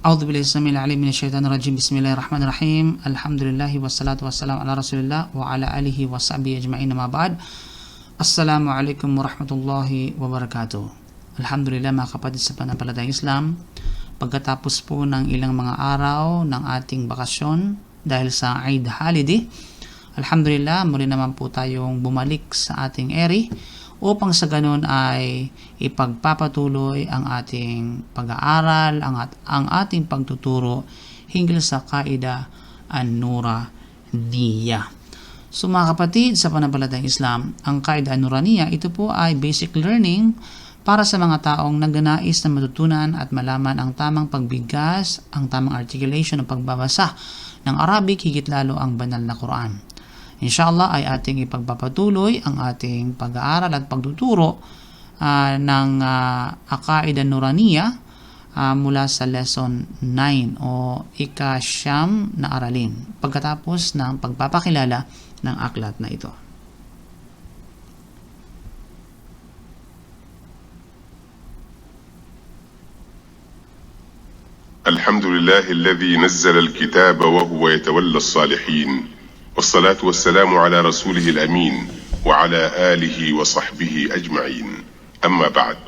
A'udzu billahi samil alim minasyaitonir rajim. Bismillahirrahmanirrahim. Alhamdulillah wassalatu wassalamu ala Rasulillah wa ala alihi washabihi ajma'in. Ma ba'd. Assalamualaikum warahmatullahi wabarakatuh. Alhamdulillah mga kapatid sa pananampalatayang Islam, pagkatapos po ng ilang mga araw ng ating bakasyon dahil sa Eid holiday, alhamdulillah muli naman po tayong bumalik sa ating eri upang sa ganun ay ipagpapatuloy ang ating pag-aaral, ang ating pagtuturo hinggil sa Qaida An-Nuraniyah. So mga kapatid sa pananampalatayang Islam, ang Qaida An-Nuraniyah, ito po ay basic learning para sa mga taong nagnanais na matutunan at malaman ang tamang pagbigkas, ang tamang articulation ng pagbabasa ng Arabic, higit lalo ang banal na Quran. Inshallah ay ating ipagpapatuloy ang ating pag-aaral at pagtuturo ng Aqaida Nuraniyah mula sa lesson 9 o ika-siyam na aralin pagkatapos ng pagpapakilala ng aklat na ito. Alhamdulillahi alladhi nazzala al-kitaba wa huwa yatawalla as-salihin. والصلاة والسلام على رسوله الأمين وعلى آله وصحبه أجمعين. أما بعد،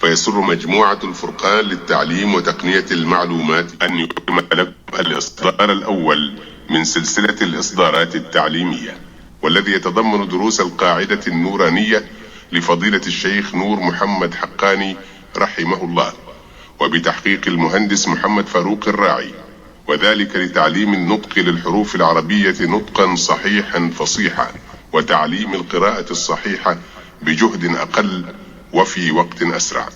فيسر مجموعة الفرقان للتعليم وتقنية المعلومات أن يقدم لكم الإصدار الأول من سلسلة الإصدارات التعليمية، والذي يتضمن دروس القاعدة النورانية لفضيلة الشيخ نور محمد حقاني رحمه الله، وبتحقيق المهندس محمد فاروق الراعي، وذلك لتعليم النطق للحروف العربية نطقا صحيحا فصيحا، وتعليم القراءة الصحيحة بجهد أقل وفي وقت أسرع.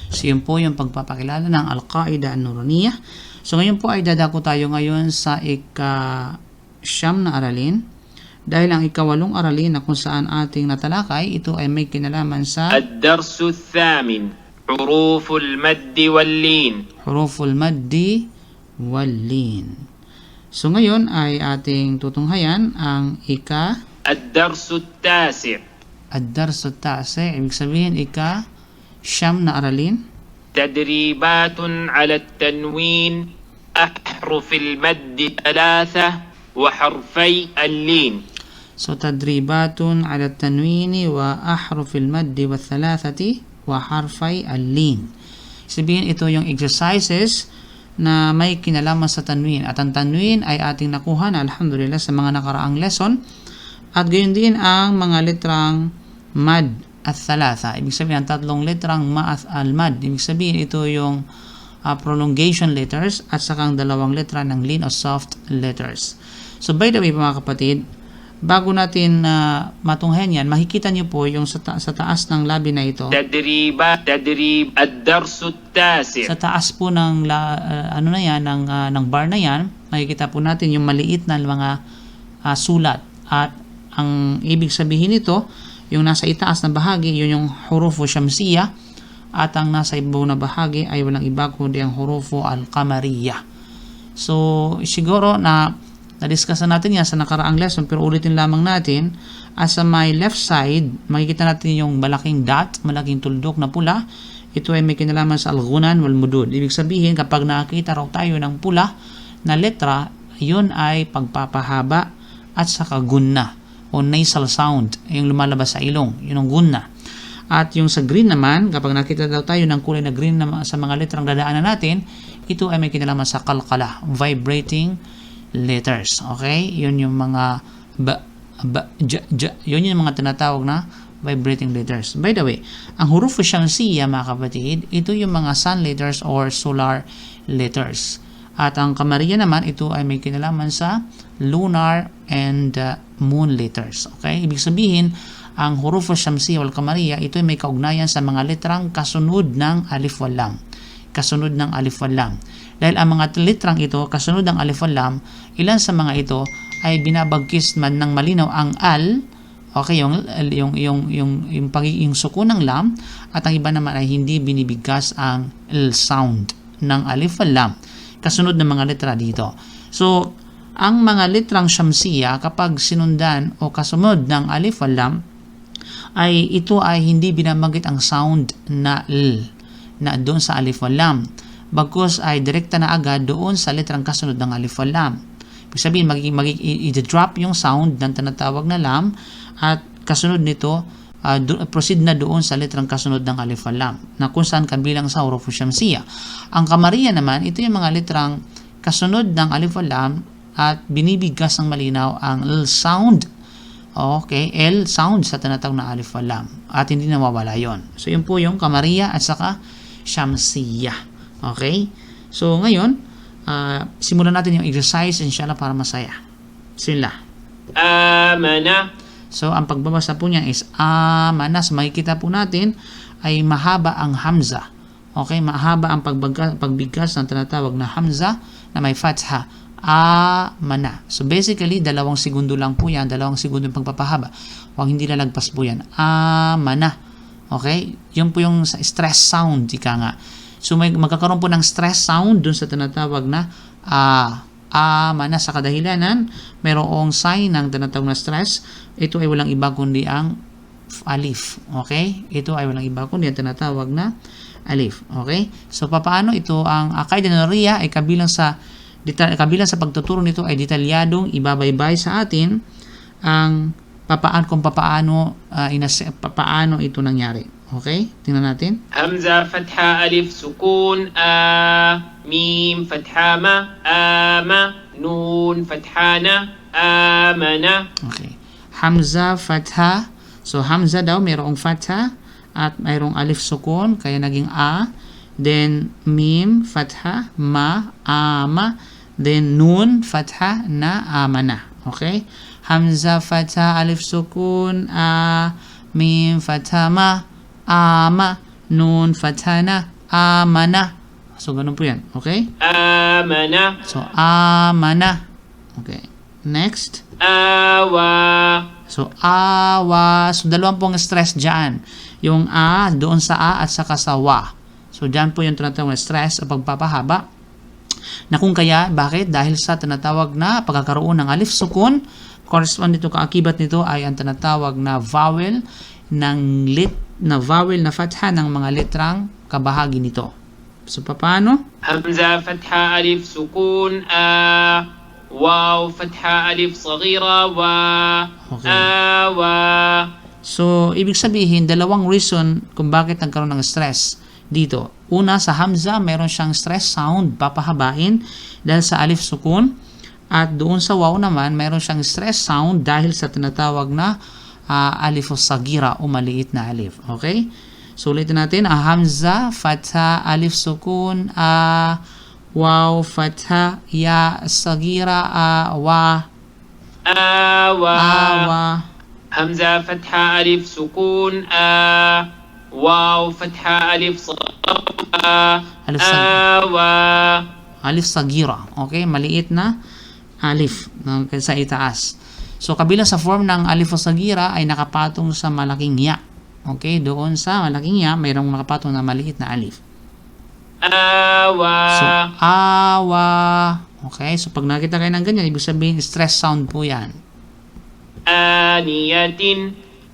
So yun po yung pagpapakilala ng Al-Qaida An-Nuraniyah. So ngayon po ay dadako tayo ngayon sa ika-siyam na aralin. Dahil ang ika-8 aralin na kung saan ating natalakay, ito ay may kinalaman sa Ad-Darsu Thamin, Huruful Maddi Wal-Lin. Huruful Maddi Wal-Lin. So ngayon ay ating tutunghayan ang Ad-Darsu Tasi'. Ad-Darsu Tasi', ibig sabihin ika-siyam na aralin. Tadribatun ala at-tanwin, ahrufil maddi 3 wa harfay al-lin. So tadribatun ala at-tanwini wa ahrufil maddi wa 3 wa harfay al-lin. Sabihin ito yung exercises na may kinalaman sa tanwin. At ang tanwin ay ating nakuha na alhamdulillah sa mga nakaraang lesson. At gayon din ang mga letrang mad at thalatha. Ibig sabihin ang 3 letrang ma at al-mad. Ibig sabihin ito yung prolongation letters at saka ang 2 letra ng lin o soft letters. So by the way mga kapatid, bago natin matunghayan yan, makikita niyo po yung sa taas ng labi na ito. Tadrib ad-darsu tasi'. Sa taas po ng ng bar na yan, makikita po natin yung maliit na mga sulat. At ang ibig sabihin nito, yung nasa itaas na bahagi, yun yung hurufu syamsiyah, at ang nasa ibabaw na bahagi ay walang iba kundi ang hurufu al-qamariyah. So siguro na-discuss natin yan sa nakaraang lesson, pero ulitin lamang natin. As sa my left side, makikita natin yung malaking dot, malaking tuldok na pula. Ito ay may kinalaman sa al-ghunan wal-mudud. Ibig sabihin, kapag nakakita raw tayo ng pula na letra, yun ay pagpapahaba at saka gunna o nasal sound, yung lumalabas sa ilong, yun ang gunna. At yung sa green naman, kapag nakita daw tayo ng kulay na green na sa mga letrang dadaanan natin, ito ay may kinalaman sa qalqala, vibrating letters. Okay? Yun yung mga yun yung mga tinatawag na vibrating letters. By the way, ang huruf syamsiyah mga kapatid, ito yung mga sun letters or solar letters. At ang qamariyah naman, ito ay may kinalaman sa lunar and moon letters. Okay? Ibig sabihin, ang huruf syamsiyah wal qamariyah, ito ay may kaugnayan sa mga letrang kasunod ng alif wal lam. Kasunod ng alif wal lam. Dahil ang mga litrang ito, kasunod ng alif wal lam, ilan sa mga ito ay binabagkis man ng malinaw ang al, okay, yung pagiging suko ng lam, at ang iba naman ay hindi binibigkas ang l sound ng alif wal lam. Kasunod ng mga letra dito. So, ang mga litrang syamsiyah kapag sinundan o kasunod ng alif wal lam, ay ito ay hindi binabanggit ang sound na l na doon sa alif wal lam. bagkus ay direkta na agad doon sa letrang kasunod ng alif wal lam. Ibig sabihin, i-drop yung sound ng tinatawag na lam at kasunod nito, proceed na doon sa letrang kasunod ng alif wal lam na kung saan kabilang sa huruf syamsiyah. Ang kamariya naman, ito yung mga letrang kasunod ng alif wal lam at binibigkas ng malinaw ang L sound. Okay, L sound sa tinatawag na alif wal lam at hindi nawawala yon. So yun po yung kamariya at saka syamsiyah. Okay? So ngayon, simulan natin yung exercise inshallah para masaya. Bismillah. آمن So ang pagbabasa po niya is amana. So makikita po natin ay mahaba ang hamza. Okay, mahaba ang pagbigkas ng tinatawag na hamza na may fatha. Amana. So basically, 2 segundo lang po yan. 2 segundo yung pagpapahaba. Huwag hindi lalagpas po yan. Amana. Okay? Yun po yung stress sound. Ika nga. So magkakaroon po ng stress sound dun sa tinatawag na amana. Sa kadahilanan, mayroong sign ng tinatawag na stress. Ito ay walang iba kundi ang alif. Okay? Ito ay walang iba kundi ang tinatawag na alif. Okay? So papaano ito ang Qaida Nuriyah ay kabilang sa pagtuturo nito ay detalyadong ibabaybay sa atin ang papaano ito nangyari. Okay? Tingnan natin. همزة فتحة ألف سكون ميم فتحة ما نون فتحانة آمنة. Okay. Hamza, fatha. So, hamza daw, mayroong fatha at mayroong alif sukun, kaya naging a. Then, mim, fatha, ma, ama. Then, nun, fatha, na, amana. Okay? Hamza, fatha, alif sukun, mim, fatha, ma, ama, nun, fatha, na, amana. So, ganun po yan. Okay? آمنة So, amana. Okay. Next. آوى So, awa. So, dalawang pong stress dyan. Yung a, doon sa a at saka sa wa. So, dyan po yung tinatawag na stress o pagpapahaba. Na kung kaya, bakit? Dahil sa tinatawag na pagkakaroon ng alif sukun, correspond nito, kaakibat nito ay ang tinatawag na vowel na vowel na fatha ng mga letrang kabahagi nito. So, paano? همزة فتحة ألف سكون واو فتحة ألف صغيرة Okay. آوى So, ibig sabihin, dalawang reason kung bakit nagkaroon ng stress dito. Una, sa hamza, meron siyang stress sound, papahabain dahil sa alif sukun. At doon sa waw naman, meron siyang stress sound dahil sa tinatawag na alif sagira o maliit na alif. Okay? So, ulitin natin. Hamza, fatha, alif sukun, waw, fatha, ya, sagira, wa, آوى awa. همزة فتحة ألف سكون واو فتحة ألف صغيرة ألف صغيرة. آوى Alif sagira. Okay? Maliit na alif sa itaas. So, kabilang sa form ng alif sagira ay nakapatong sa malaking ya. Okay? Doon sa malaking ya, mayroong nakapatong na maliit na alif. آوى So, awa. Okay? So, pag nakita kayo ng ganyan, ibig sabihin, stress sound po yan. آنية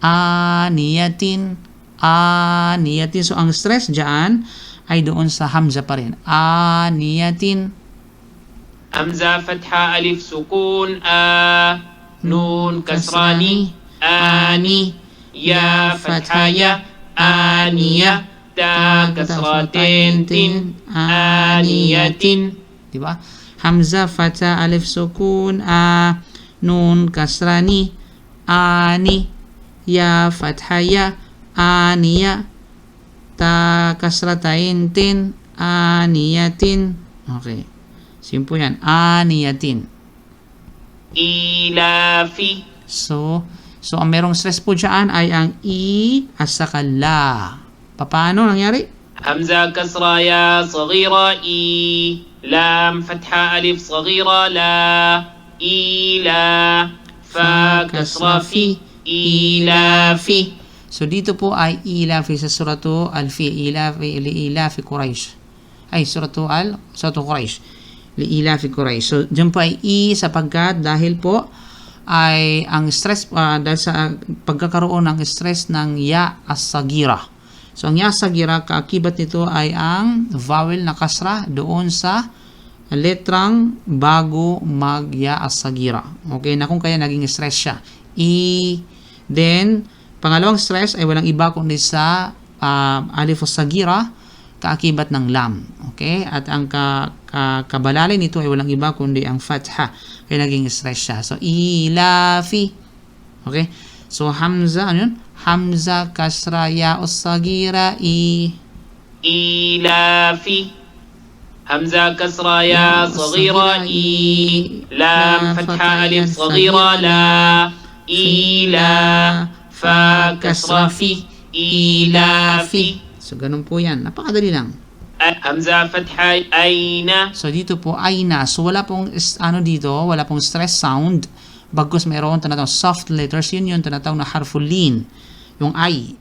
Aniyatin. Aniyatin. So, ang stress dyan ay doon sa hamza pa rin. Aniyatin. همزة فتحة ألف سكون نون كسراني آني يا فتحة يا آنية تا كسرتين تن آنية Diba? Hamza, fatha, alif, sukun, nun, kasrani, ani, ya, fatha, ya, aniya, ta, kasratain, tin, aniyatin. Okay. Simple yan. Aniyatin. إيلافي So, ang merong stress po dyan ay ang i at saka la. Paano nangyari? همزة كسرة يا صغيرة إي لام فتحة ألف صغيرة لا إيلا فا كسرة في إيلافي. So, dito po ay ilafi sa suratu al-fi, ilafi Quraysh. Ay, suratu Quraysh. Ilafi Quraysh. So, dyan po ay i sapagkat dahil po ay ang stress, dahil sa pagkakaroon ng stress ng ya as-sagira. So, ang ya sagira, kaakibat nito ay ang vowel na kasra doon sa letrang bago mag-ya sagira. Okay, na kung kaya naging stress siya. Then, pangalawang stress ay walang iba kundi sa alif sagira, kaakibat ng lam. Okay, at ang kabalalay nito ay walang iba kundi ang fatha. Kaya naging stress siya. So, ilafi. Okay, so hamza, ano yun? Hamza, kasra, ya sagira, إيلافي همزة كسرة يا صغيرة لام فتحة ألف صغيرة لا إيلا فا كسرة في إيلافي. So, ganun po yan. Napakadali lang. همزة فتحة أين. So, dito po, aina. So, wala pong, wala pong stress sound. Bagkus mayroon tinatawag soft letters. Yun yung tinatawag na harful lin. Yung bay.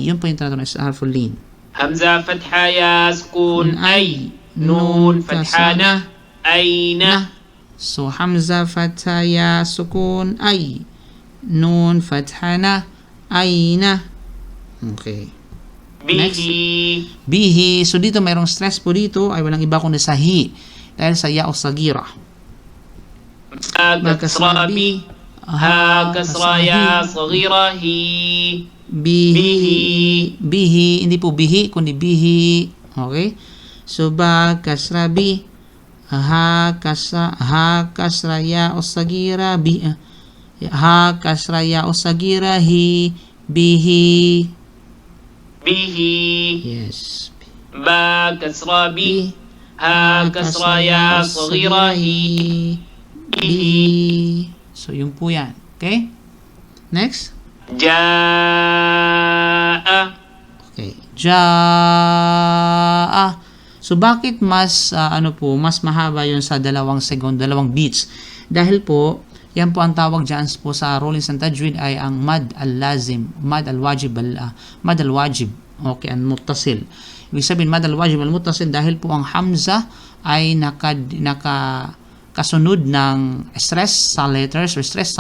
Yun po yung tinatawag na harful lin. همزة فتحة يا سكون أي نون فتحة نا أين. So, hamza fatha ya sukun ay. Nun fatha na ayna. Okay. به. Bihi. So, dito mayroong stress po dito ay walang iba kundi sa hi. Dahil sa ya o sagira. ها كسرة بي ها كسرة يا صغيرة هي. Bihi. Hindi po bihi, kundi bihi. Okay? So, ba kasra bi. Ha kasra ya o sagira. Ha kasra ya o sagira. Hi. Bihi. به. Yes. با كسرة بي ها كسرة يا صغيرة هي. Bihi. So, yun po yan. Okay? Next. جاء. Okay. Jaa. So, bakit mas, mas mahaba yun sa dalawang beats? Dahil po, yan po ang tawag dyan po sa rulings ng tajwid ay ang mad al-lazim, mad al-wajib, okay, ang muttasil. Ibig sabihin, mad al-wajib al-muttasil dahil po ang hamza ay kasunod ng stress sa letters or stress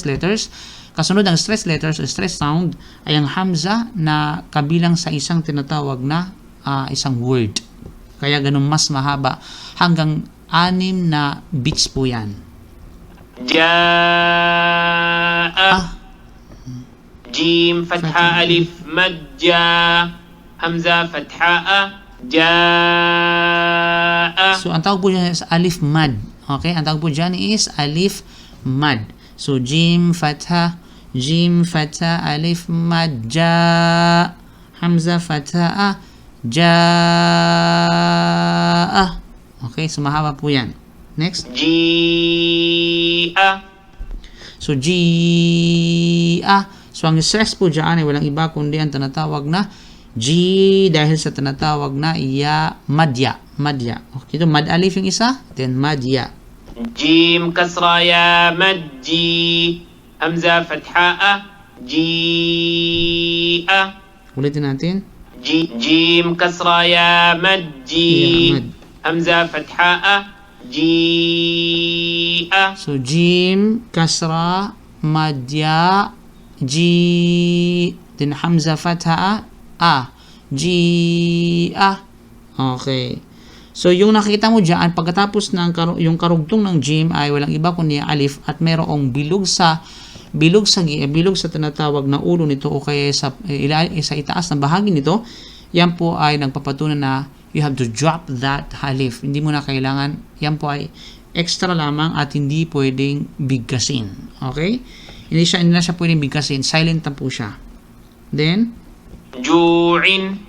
letters. Kasunod ng stress letters or stress sound ay ang hamza na kabilang sa isang tinatawag na isang word. Kaya ganun mas mahaba. Hanggang 6 na beats po yan. جاء. جيم فتحة ألف مد جا همزة فتحة جاء. So, ang tawag po dyan is alif mad. Okay? Ang tawag po dyan is alif mad. So, jim fatha, alif mad, ja, hamza fatha, ja. Okay? So, mahaba po yan. Next. جيء. So, ji-a. So, ang stress po dyan ay walang iba kundi ang tinatawag na ji dahil sa tinatawag na ya, madya. Okay, ito mad alif yung isa, then madya. جيم كسرة يا مد جي همزة فتحة جيء. Ulitin natin. جيم كسرة يا مد جي مد. همزة فتحة جيء. So, jim, kasra, madya, ji, then hamza fatha, ji-a. Okay. So, yung nakita mo dyan, pagkatapos ng yung karugtong ng jim ay walang iba kundi alif at mayroong bilog sa tinatawag na ulo nito o kaya sa itaas na bahagi nito. Yan po ay nagpapatunay na you have to drop that alif. Hindi mo na kailangan. Yan po ay extra lamang at hindi pwedeng bigkasin. Okay? Hindi na siya pwedeng bigkasin. Silent na po siya. Then, ju'in.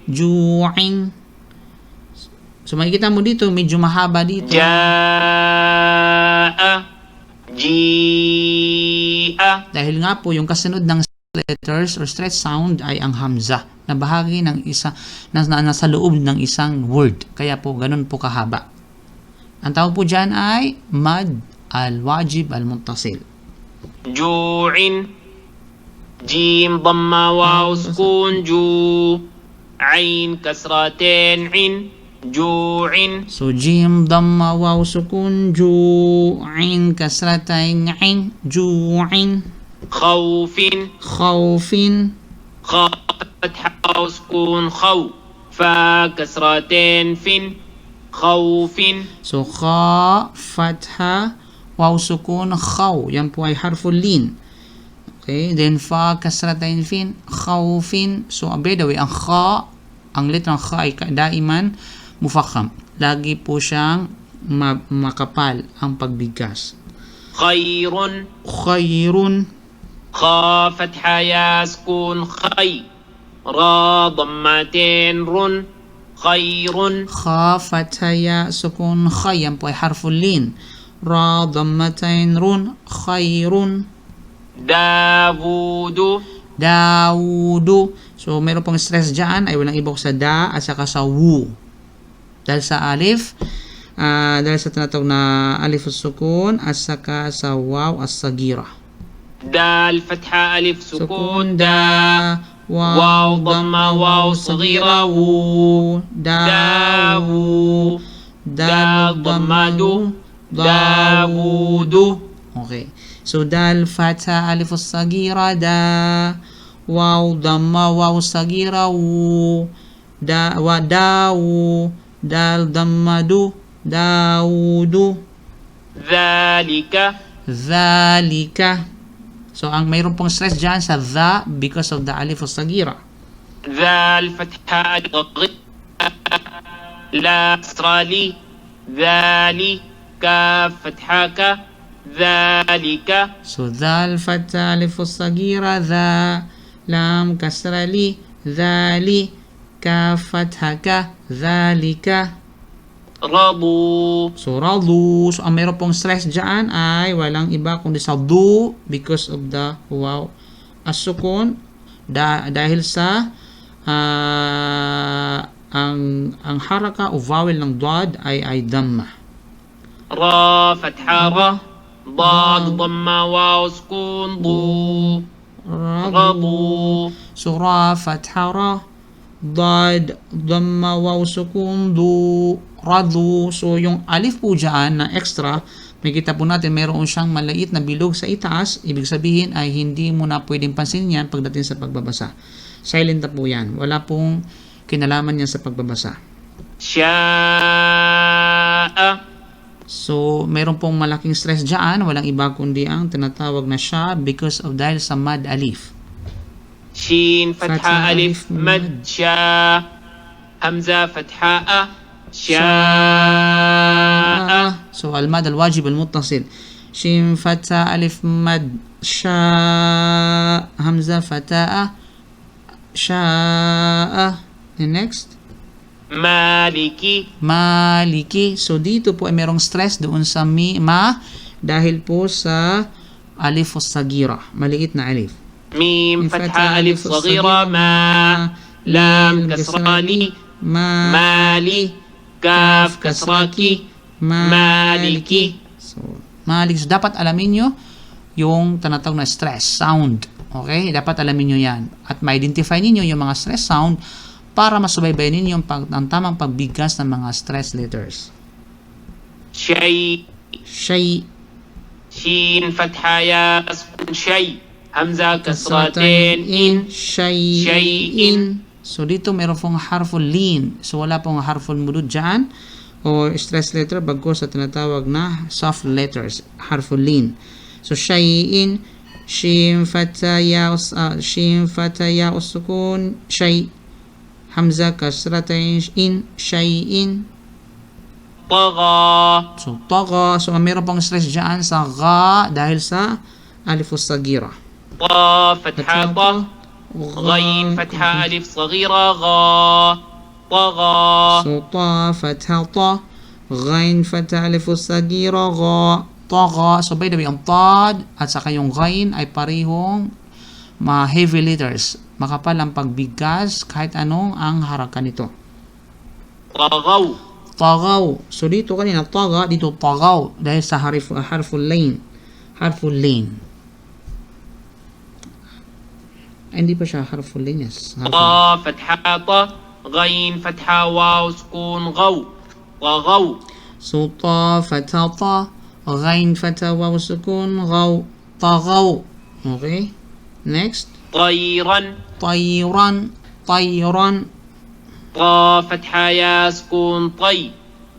So, makikita mo dito, medyo mahaba dito. جاء جيء. Dahil nga po, yung kasunod ng letters or stress sound ay ang hamza na bahagi ng nasa loob ng isang word. Kaya po, ganun po kahaba. Ang tawag po dyan ay mad al-wajib al-muttasil. جوع. جيم ضمة واو سكون جو عين كسرتين عين جوع. So, jim, dhamma, waw, sukun, ju'in, kasratain, ju'in. خوف. Khawfin. خاء فتحة واو سكون خو فا كسرتين فين خوف So, kha, fatha, waw sukun, khaw. Yan po ay harful lin. Okay, then fa, kasratain fin, khawfin. So, by the way, ang kha, ang letrang kha ay daiman mufakham. Lagi po siyang makapal ang pagbigkas. خير Khayrun, خا فتحة يا سكون خي را ضمتين رن خير kha, fatha, ya, sukun, khay. Yan po ay harful lin. Ra, dhammatain, run, khayrun. داوود Dawudu. So, meron pong stress dyan ay walang ibok sa da at saka sa wu. Dahil sa alif, dahil sa tinatawag na alif sukun at saka sa waw as sagira. دال فتحة ألف سكون Sukun دا da, waw, dhamma, waw, sagira, wu. Dawu. Dal, dhamma, du. Dawudu. Okay. So, dal, fatha, alif sagira, da. Waw, dhamma, waw, sagira, wu. Dawu. Dal, dhamma, du. Dawudu. ذلك Dhalika. So, ang mayroon pong stress dyan sa dha because of the alif sagira. ذال فتحة لا أسرالي ذلك فتحة ذلك So, dhal, fatha, alif sagira, dha, lam, kasra li, dhali, ka, fatha ka, dhalika. رضوا So, radu. So, ang mayroon pong stress dyan ay walang iba kundi sa du because of the waw as-sukun dahil sa ang haraka o vowel ng dad ay dhamma. را فتحة را ضاد ضمة واو سكون ضو رضوا So, ra, fatha, ra, dad, dhamma, waw, sukun, du, radu. So, yung alif po dyan na extra, makikita po natin mayroon siyang maliit na bilog sa itaas. Ibig sabihin ay hindi mo na pwedeng pansinin yan pagdating sa pagbabasa. Silent na po yan. Wala pong kinalaman yan sa pagbabasa. شاء So, mayroon pong malaking stress dyan. Walang iba kundi ang tinatawag na siya because of dahil sa mad alif. شين فتحة فتحة ألف ألف مد شاء همزة فتحة شاء So, al-mad al-wajib al-muttasil. Shin, fatha, alif, mad, sha, hamza, fata'a, sha'a. And next, مالكي maliki. So, dito po ay merong stress doon sa ma dahil po sa alif sagira. Maliit na alif. ميم فتحة ألف صغيرة ما لام كسراني مالي كاف كسراكي مالكي So, malik. So, dapat alamin nyo yung tinatawag na stress sound. Okay? Dapat alamin nyo yan. At ma-identify ninyo yung mga stress sound para masubaybayan ninyo ang tamang pagbigkas ng mga stress letters. شيء Shay, شين فتحة يا سكون شيء همزة كسرتين إن shay'in. So, dito meron pong harful lin. So, wala pong harful mudud dyan o stress letter bagkos sa tinatawag na soft letters. Harful lin. So, shay'in, shin, fatha, ya, sukun, shay, hamza, kasratain, in, shay'in. طغى So, taga. So, meron pong stress dyan sa ga dahil sa alifus sagira. طا فتحة طا غين فتحة ألف صغيرة غا طغى So, ta, fatha, ta, ghain, fatha, alif, sagira, gha, taga. So, by the way, ang tad at saka yung ghain ay parehong heavy letters. Makapal ang pagbigkas kahit anong ang haraka nito. طغوا Tagaw. So, dito kanina, taga, dito tagaw dahil sa harful lane. Harful lane. Hindi pa siya harful lane, yes. طا فتحة طا غين فتحة واو سكون غو طغوا So, ta, fatha, ta, ghain, fatha, waw, sukun, ghaw, tagaw. Okay? Next. طيرا Tayran. طيرا. طا فتحة يا سكون طي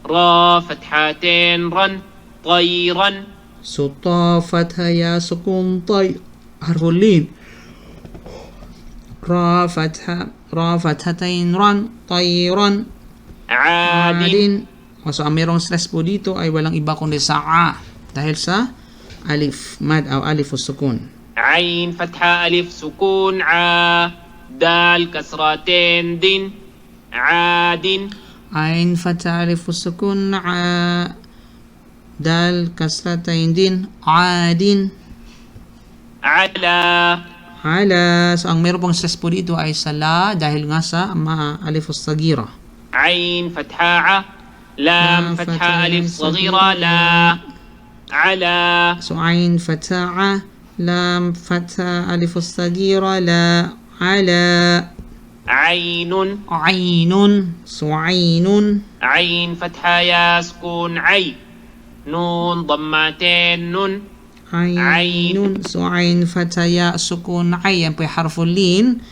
را فتحتين رن طيرا. So ta fatha ya sukun tay harful lin. Ra fathatain ran tayran. عاد Adin. So ang merong stress po dito ay walang iba kundi sa a dahil sa alif mad o alif sukun. عين فتحة ألف سكون عا دال كسرتين دين عاد. Ain fatha alif sukun a dal kasratain din adin. على Ala. So ang meron pong stress po dito ay sa la dahil nga sa alif sagira. عين فتحة ع لام فتحة ألف صغيرة لا على. So ain fatha lam fatha alif sagira la ala. عين Ainun. So ainun. عين فتحة يا سكون عي نون ضمتين نون Ainun. So ain fatha ya sukun ay. Yan po yung harful lin.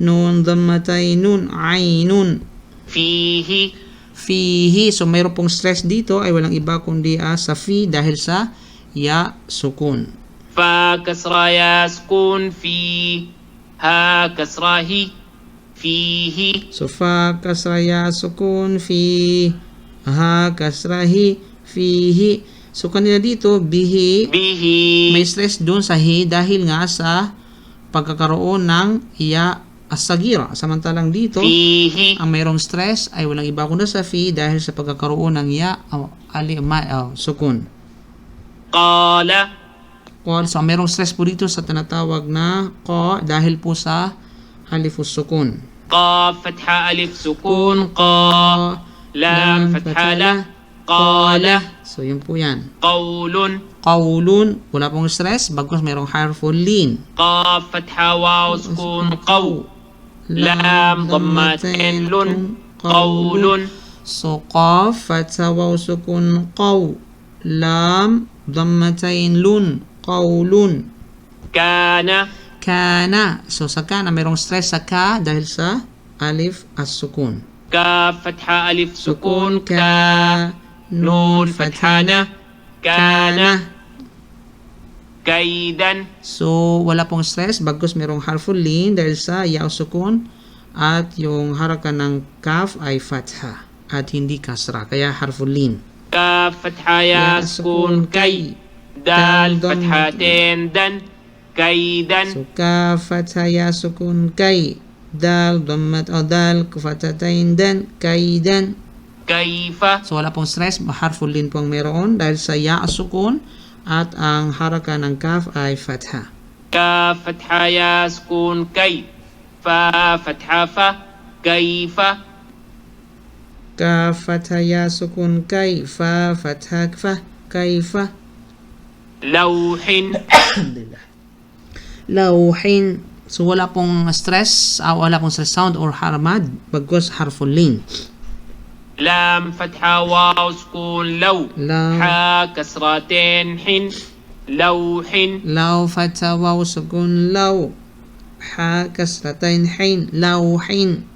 Nun dhammatay nun. Ainun. فيه Fihi. So mayroon pong stress dito ay walang iba kundi sa fi dahil sa ya sukun. فا كسرة يا سكون في ها كسرة هي فيه. So fa kasra ya sukun fi ha kasrahi fihi. So kanina dito bihi به may stress doon sa hi dahil nga sa pagkakaroon ng ya asagira. Samantalang dito فيه ang mayroong stress ay walang iba kundi sa fi dahil sa pagkakaroon ng ya sukun. قال So ang mayroong stress po dito sa tinatawag na qa dahil po sa alifus sukun. قاف فتحة ألف سكون قا لام فتحة لا قال. So yun po yan. قول Qawlun, wala pong stress, bagkus mayroong harful lin. قاف فتحة واو سكون قو لام ضمتين لن قول. So qaf, fatha waw sukun qaw. Lam, dhammatain lun. Qawlun. كان Kana. So sa kana, mayroong stress sa ka dahil sa alif as sukun. كاف فتحة ألف سكون كا نون فتحة نا كان كيدا. So wala pong stress, bagkus mayroong harful lin dahil sa ya sukun at yung haraka ng kaf ay fatha at hindi kasra, kaya harful lin. كاف فتحة يا سكون كي دال فتحتين دن كيدا. So ka fatha ya sukun kay dal dhammat o dal fathatain dan kaidan. كيف So wala pong stress, harful lin pong meron dahil sa ya sukun at ang haraka ng kaf ay fatha. كاف فتحة يا سكون كي فا فتحة فا كيف. Ka fatha ya sukun kay fa fatha fa kaifa. لوح Lawhin. So wala pong stress, wala pong stress sound or haramad, bagkus harful lin. لام فتحة واو سكون لو لام. حا كسرتين حن لوح Law fatha waw sukun law. Ha kasratain hin lawhin.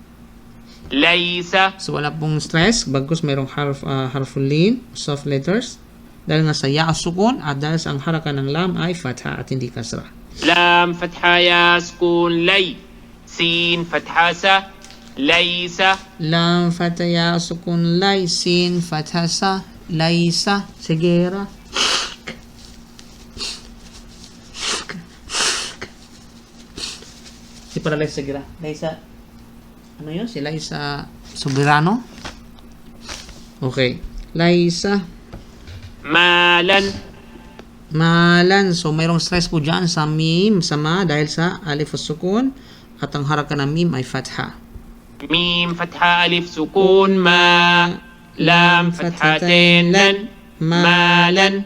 ليس So wala pong stress, bagkus mayroong harful lin, soft letters. Dahil nga sa ya sukun at dahil sa ang haraka ng lam ay fatha at hindi kasra. لام فتحة يا سكون لي سين فتحة سا ليس Lam fatha ya sukun lay sin fatha sa laysa. Segera. Si para Laysa segera. Laysa. Ano yun? Si Laysa Soberano? Okay. Laysa. مالا Malan. So, mayroong stress po dyan sa mim, sa ma, dahil sa alif sukun. At ang haraka ng mim ay fatha. ميم فتحة ألف سكون ما لام فتحتين لن مالا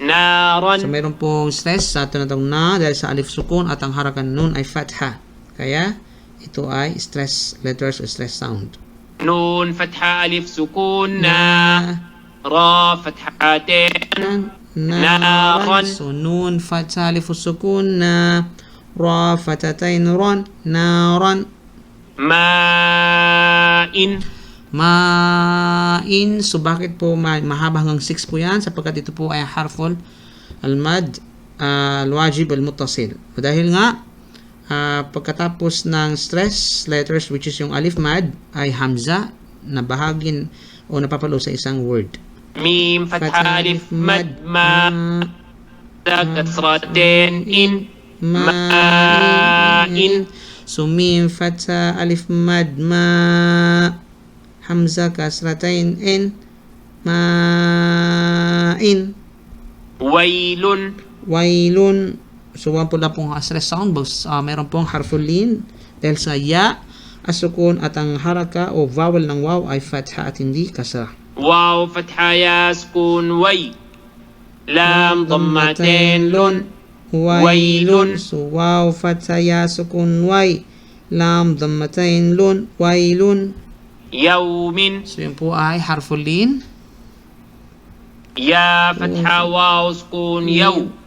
نارا. So, mayroon pong stress sa tinatawag na dahil sa alif sukun at ang haraka nun ay fatha. Kaya, ito ay stress letters o stress sound. نون فتحة ألف سكون نا را فتحتين Naran. So, nun fatha alif sukun na ra fathatain ron naran. ma'in. Ma'in. So bakit po mahaba hanggang 6 po yan? Sapagkat ito po ay harful al-mad al-wajib al-muttasil. Dahil nga pagkatapos ng stress letters which is yung alif mad ay hamza na bahagin o napapalo sa isang word. Mim fatha alif mad ma kasratin in ma'in. So mim fatha alif mad ma hamza kasratain in ma'in. Wailun. Wailun. So wala po na pong stress sound meron pong harful lin dahil sa ya, asukun at ang haraka o vowel ng waw ay fatha at hindi kasra. Waw fatha ya sukun way. Lam dhammatin lun. Wailun. So waw fatha ya sukun way. Lam dhammatain lun. Wailun. Yawmin. So yun po ay harful lin. Ya fatha waw sukun yaw.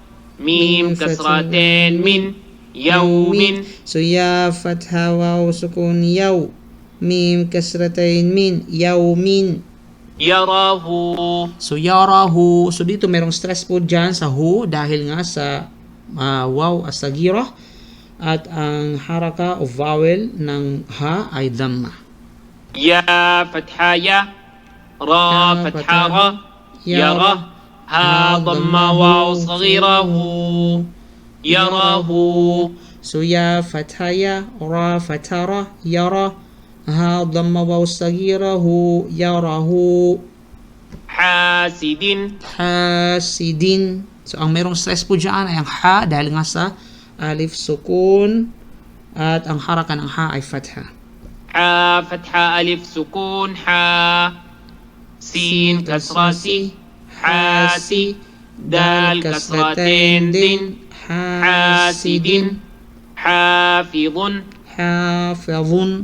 Mim kasratin min. Yawmin. So ya fatha waw sukun yaw. Mim kasratain min. Yawmin. Yarahu. So yarahu. So dito merong stress po dyan sa hu dahil nga sa waw as-sagira at ang haraka o vowel ng ha ay dhamma. Ya fatha ya. Ra fatha ra. Yara. Ha dhamma waw saghirahu. Yarahu. So ya fatha ya, ra fatha ra, yara. Ha dhamma waw saghirahu, yarahu. Hasidin. Hasidin. So ang merong stress po dyan ay ang ha dahil nga sa alif sukun at ang haraka ng ha ay fatha. Ha fatha alif sukun ha. Sin kasra si. Hasi. Dal kasratin din. Hasidin. Hafidun. Hafidun.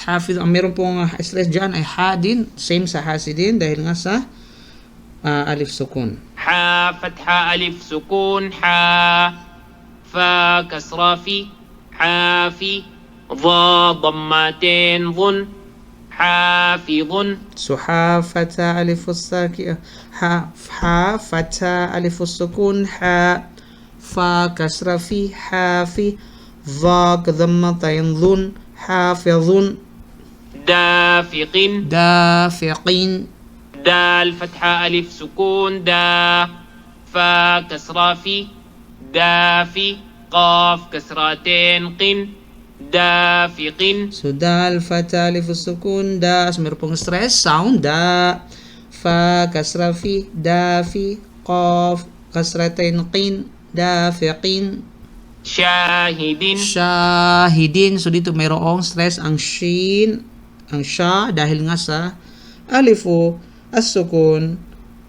Hafid, ang meron pong stress dyan ay ha din, same sa hasidin dahil nga sa alif sukun. Ha fatha alif sukun ha. Fa kasra fi. Hafi. Dha dhammatin dhun. Hafidun. So ha fatha alif saki ha fatha alif sukun ha. Fa kasra fi hafi. Dha dhammatain dhun. Hafidun. Dafiqin. Dafiqin. Dal fatha alif sukun da. Fa kasra fi. Dafi. Qaf kasratin qin. Dafiqin. So dal fatha alif sukun da. So meron pong stress sound da. Fa kasra fi dafi. Qaf kasratin qin. Dafiqin. Shahidin. Shahidin. So dito mayroong stress ang shin, ang sha dahil nga sa alifu as-sukun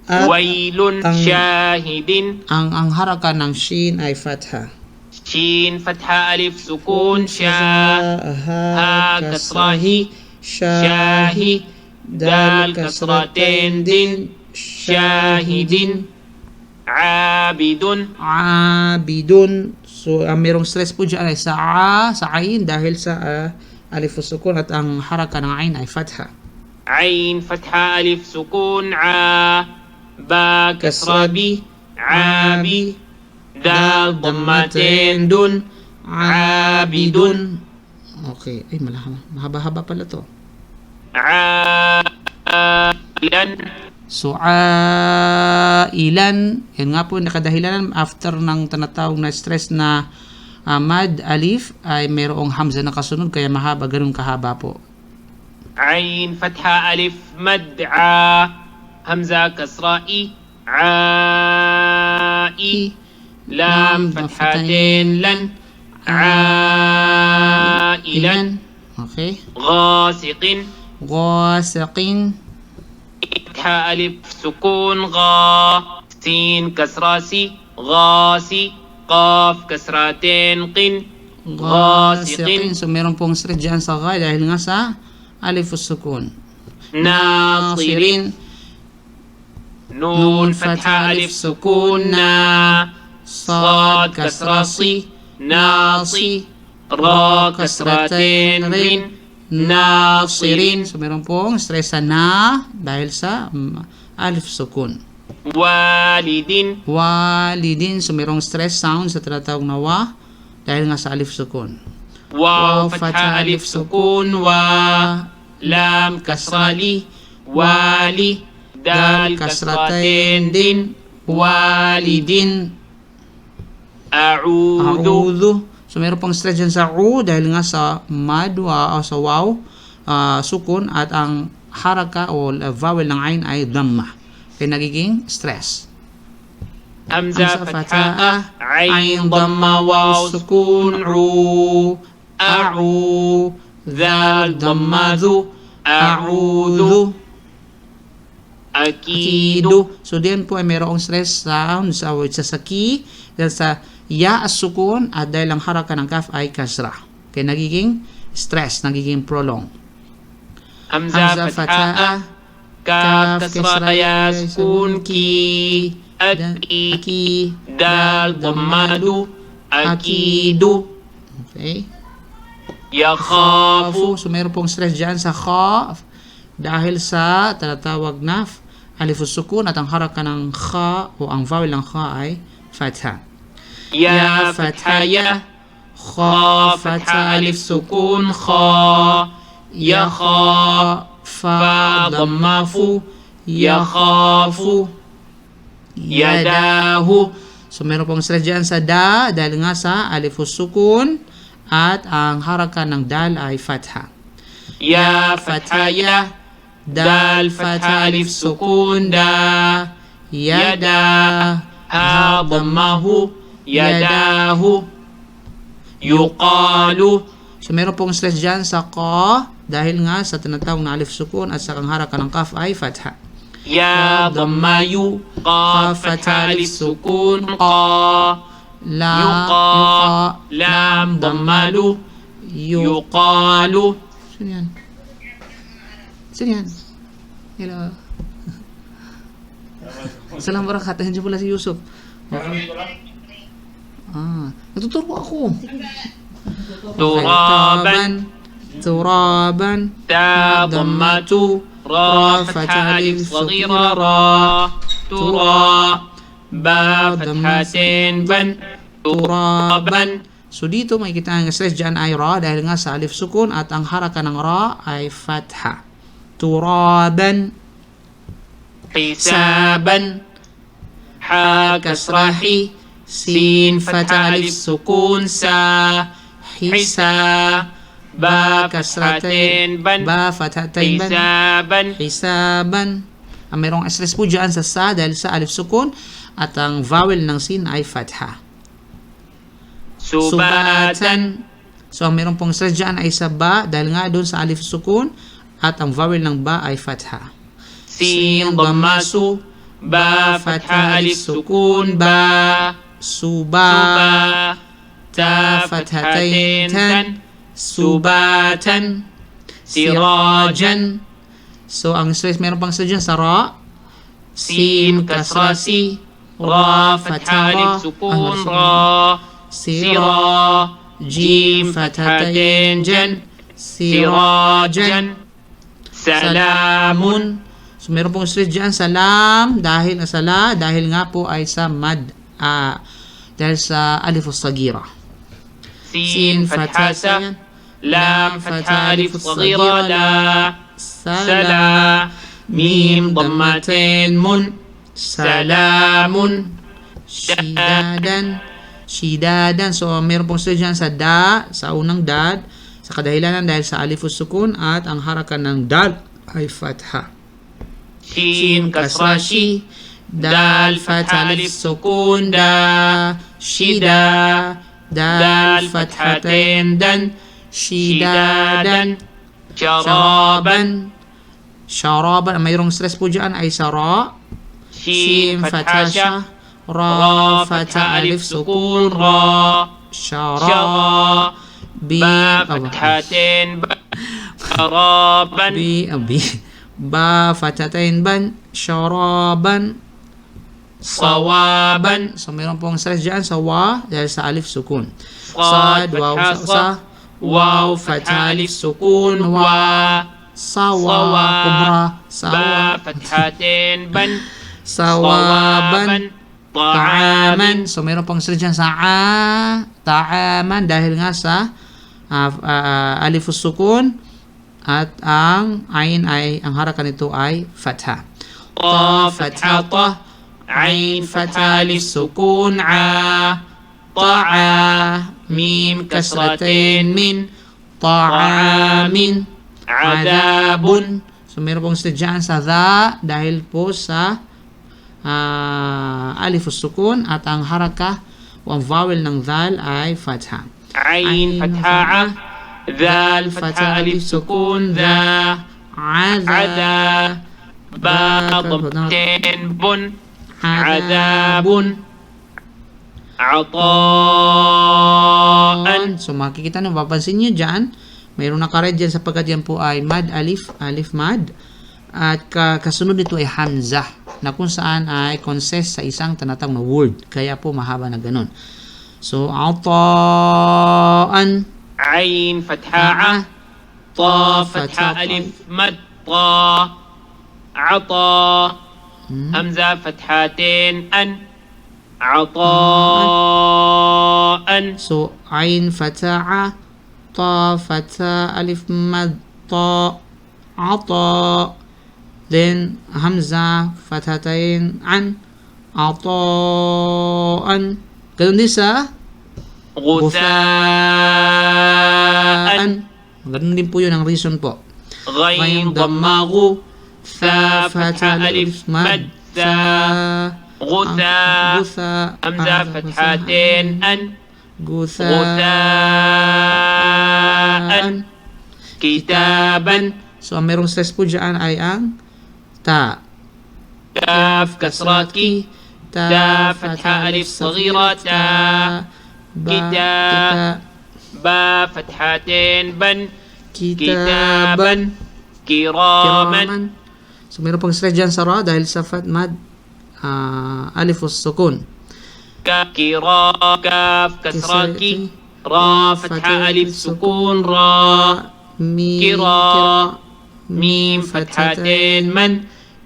at Wailun. Shahidin. ang haraka ng shin ay fatha. Shin fatha alif sukun sha. Ha kasrahi. Shahi. Dal kasratin din. Shahidin. Abidun. Abidun. So mayroong stress po dyan ay sa ain dahil sa alif sukun at ang haraka ng ain ay fatha. Ain fatha alif sukun a. Ba kasra bi. Abi. Dal dhammatin dun. Abidun. Okay. Ay, mahaba-haba pala to. Ailan. So, ilan, yan nga po nakadahilan after ng tinatawag na stress na mad alif ay mayroong hamza na kasunod kaya mahaba, ganun kahaba po. Ain fatha alif mad a. Hamza kasra i. Ai. Lam fathatin lan. Ailan. Okay. Ghasiqin. Ghasiqin. Fatha alif sukun gha. Sin kasra si. Ghasi. Qaf kasratin qin. Ghasiqin. So meron pong stress dyan sa gha dahil nga sa alif sukun. Nasirin. Nun fatha alif sukun na. Sad kasra si. Nasi. Ra kasratin rin. nasirin, So meron pong stress sa na dahil sa alif sukun. walidin, Walidin. So merong stress sound sa tinatawag na wa dahil nga sa alif sukun. waw fatha alif sukun, wa lam kasrali, wali, dal kasratain din, Walidin. a'udhu, A'udhu. So meron pong stress dyan sa u dahil nga sa mad o sa waw sukun at ang haraka o vowel ng ain ay dhamma. Kaya nagiging stress. hamza fatha, ain dhamma, waw sukun, u, a'u, dhal dhamma, dhu, a'udhu, akidu, So diyan po ay mayroong stress sound sa ki dahil sa ya as sukun at dahil ang haraka ng kaf ay kasra. Kaya nagiging stress, nagiging prolong. hamza fatha, kaf kasra, ya sukun, ki, aki, dal dhammadu, akidu, Okay? yakhafu, So mayroon pong stress dyan sa kha dahil sa tinatawag na alif sukun at ang haraka ng kha o ang vowel ng kha ay fatha. ya fatha ya, kha fatha alif sukun, kha, ya kha, fa dhamma fu, yakhafu, yadahu, So meron pong stress dyan sa da dahil nga sa alif sukun at ang haraka ng dal ay fatha. ya fatha ya, dal fatha alif sukun, da, Yada. ha dhammahu, yadahu, yuqalu, So meron pong stress dyan sa ka dahil nga sa tinatawag na alif sukun at sa ang haraka ng kaf ay fatha. ya dhammayu, qa fatha alif sukun, qa, La, yuqa, lam dhammalu, yuqalu, Sino yan? Sino yan? Hello. Salam barakat. Nandiyan pala si Yusuf. Natuturo ako. turaban, Turaban. ta dhammatu, ra fatha alif saghira, ra, tura, ba fathatain ban, turaban, So dito may kita ang stress dyan ay ra dahil nga sa alif sukun at ang haraka ng ra ay fatha. Turaban. hisaban, ha kasrahi, sin fatha alif sukun, sa, hisa, ba kasratain ban, Ba fathatain ban. hisaban, Hisaban. Ang mayroong stress po dyan sa dahil sa alif sukun at ang vowel ng sin ay fatha. subatan, So ang mayroong pong stress dyan ay sa ba dahil nga doon sa alif sukun at ang vowel ng ba ay fatha. sin dhammasu, ba fatha alif sukun, ba, Suba. suba, ta fathatain tan, Subatan. sirajan, So ang stress mayroong pang stress dyan sa ra. sin kasrasi, ra fatha alif sukun, ra, sira, jim fathatain jan, sirajan, salamun, So meron pong stress dyan sa lam dahil nga po ay sa mad dahil sa alif sagira. sin fathasa, lam fatha alif saghira, la, sala, mim dhammatain mun, salamun, Shidadan. So meron pong stress dyan sa da, sa unang dad, sa kadahilanan dahil sa alif sukun at ang haraka ng dal ay fatha. shin kasrashi, dal fatha alif sukun, da, shida, dal fathatain dan, shidadan, Sharaban. Ang mayroong stress po dyan ay sa ra, shin fathasha, ra, ra fatha alif sukun, ra, shara, ba fathatain ba, sharaban, ba fathatain ban, sharaban, sawaban, So mayroon pong stress dyan sa wa dahil sa alif sukun. Sad, Waw sa fathasa, واو فتحة ألف سكون وا sawa kubra با sawa فتحتين بن sawaban طعاما ta'aman. So meron pang sila dyan sa ta'aman dahil nga sa alifus sukun at ang ain ay ang harakan nito ay fatha. طا فتحة طه عين فتحة ألف سكون عا طعا ميم كسرتين من ta'amin عذاب So meron pong sila dyan sa dha dahil po sa alifus sukun at ang haraka o ang vowel ng dhal ay fatha. عين فتحة ع ذال فتحة ألف سكون ذا عذا با ضمتين بن عذاب عطاء So makikita nyo, papansin nyo dyan, mayroong nakaread dyan sapagkat yan po ay mad alif, alif mad. At kasunod nito ay hamzah na kung saan ay consist sa isang tanatang na word. Kaya po mahaba na ganun. So, ataan, عين فتحة ع طا فتحة ألف مد طا عطا همزة فتحتين أن عطاء so, ain fata'a, ta fata, alif mad, ta, ata, then hamza, fatatain, an, ataan. Ganun din sa غثاء Ganun din po yun ang reason po. غين ضمه ثا فتحة ألف مد ثا غثاء Gutha, همزة فتحتين أن Gutha, غثاء كتابا So, ang merong stress po dyan ay ang ta. كاف كسرة كي تا فتحة ألف صغيرة تا كتاب با فتحتين بن كتابا كراما So, meron pang stress dyan sa ra dahil sa fat mad alifus sukun. كرا كاف كسرة كي را فتحة ألف سكون را كرا ميم فتحتين من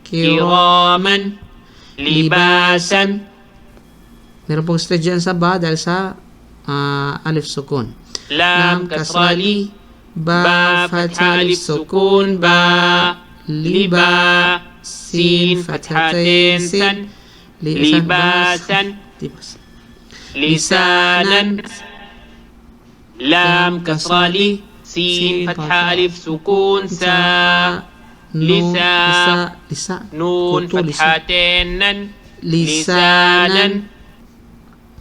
كراما لباسا Meron pong stress dyan sa ba dahil sa alif sukun. لام كسرة لي با فتحة ألف سكون با لبا سين فتحتين سن لباسا لسانا لام كسرة لي سين فتحة ألف سكون سا لسا نون فتحتين نن lisanan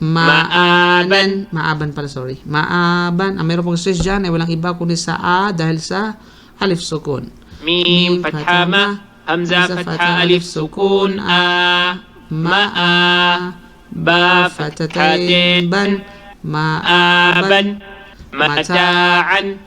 maaban pala, sorry, maaban. Ang meron pong stress dyan ay walang iba kundi sa a dahil sa alif sukun. Mim fatha ma hamza fatha alif sukun a maa ba fathatain ban maaban mataan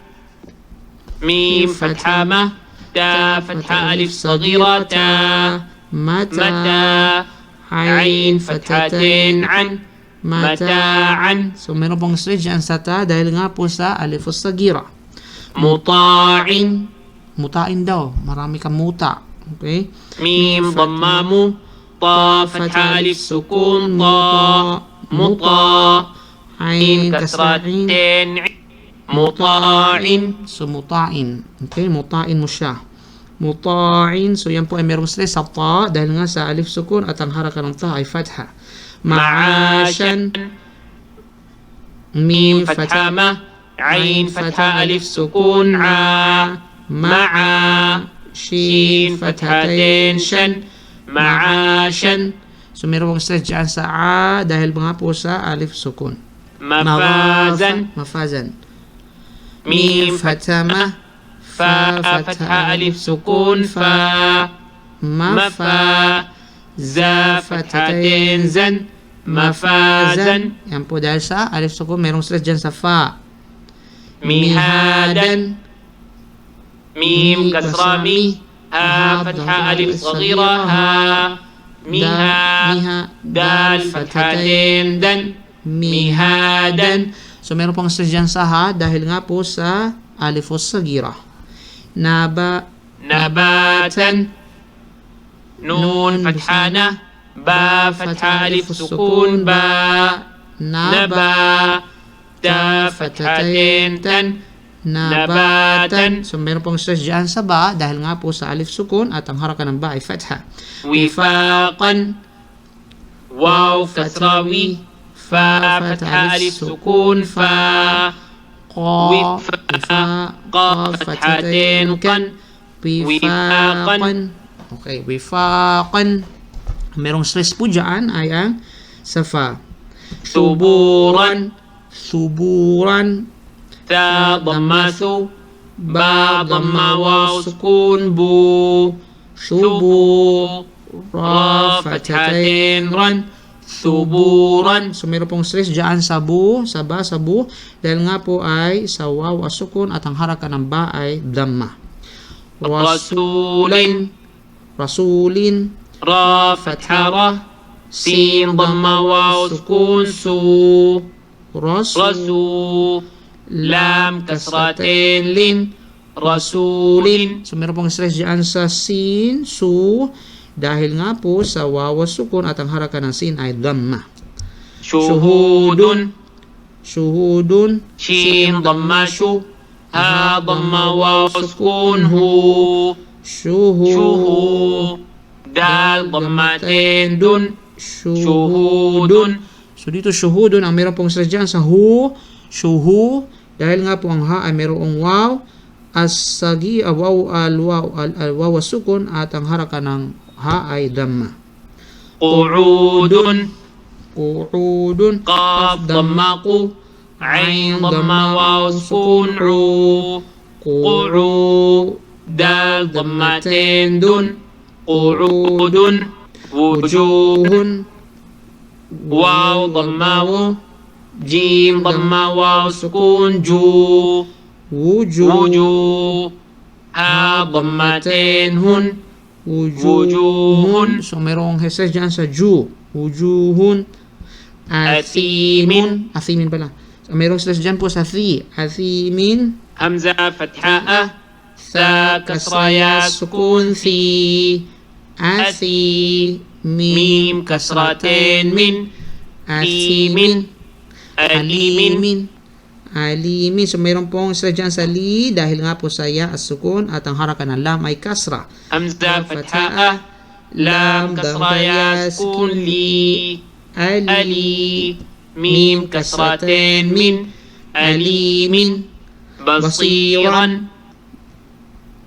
mim fatha ma ta fatha alif saghira ta mata عين فتحتين عن متاعا. So meron pong stress dyan sa ta dahil nga po sa alifus sagira. Muta'in, mutain daw, marami kang muta. Okay? Mim dhammamu ta fatha alif sukun ta muta ain kasratin muta'in. So muta'in. Okay, muta'in mo siya. Muta'in. So yan po ay merong stress sa ta dahil nga sa alif sukun at ang haraka ng ta ay fatha. Ma'ashan mim fatha ma ain fatha alif sukun a ma'a shin fathatain shan ma'ashan. So merong stress dyan sa a dahil nga po sa alif sukun. Mafazan mim fatha ma fa fatha alif sukun fa mafa za fathatain zan mafazan. Yan po dahil sa alif sukun merong stress dyan sa fa. Mihadan mim kasra mi ha fatha alif saghira ha miha dal fathatain dan mihadan. So meron pong stress dyan sa ha dahil nga po sa alifus sagira. نباتا نون فتحانة با فتحة ألف سكون با نبا تا فتحتين تن nabatan. So meron pong stress dyan sa ba dahil nga po sa alif sukun at ang haraka ng ba ay fatha. وفاقا واو كسرة وي فا فتحة ألف سكون فا قاف فتحتين قن Wifaqan. Okay, wifaqan. Merong stress po dyan ay ang sa fa. ثبورا Suburan. تا ضمة ثو با ضمة واو سكون بو ثبو را فتحتين رن ثبورا. So meron pong stress dyan sa bu, sa ba, sa bu. Dahil nga po ay sa waw asukun at ang haraka ng ba ay dhamma. رسول Rasulin. را فتحة را سين ضمة واو سكون سو رسو لام كسرتين لين رسول. So meron pong stress dyan sa sin, su. Dahil nga po sa waw sukun at ang haraka ng sin ay dhamma. شهود Shuhudun. شين ضمة شو ها ضمة واو سكون هو Shuhu. شهو دال ضمتين دن شهود. So dito shuhudun ang meron pong stress dyan sa hu, shuhu. Dahil nga po ang ha ay merong waw, as-sagi, waw, al-waw sukun at ang haraka ng ha ay dhamma. قعود Qu'udun. قاف ضمة قو عين ضمة واو سكون عو قعو دال ضمتين دن قعود. وجوه واو ضمة و جيم ضمة واو سكون جو وجوه ها ضمتين هن wujuhun. So merong stress dyan sa ju. Wujuhun. Athimin. Athimin pala. So merong stress dyan po sa thi. Athimin. همزة فتحة ثا كسرة يا سكون ثي Athi. ميم كسرتين من Athimin. أليم Alimin. So mayroon pong stress dyan sa li dahil nga po sa ya as sukun at ang haraka ng lam ay kasra. همزة فتحة لام كسرة يا سكون لي ألي ميم كسرتين من أليم بصيرا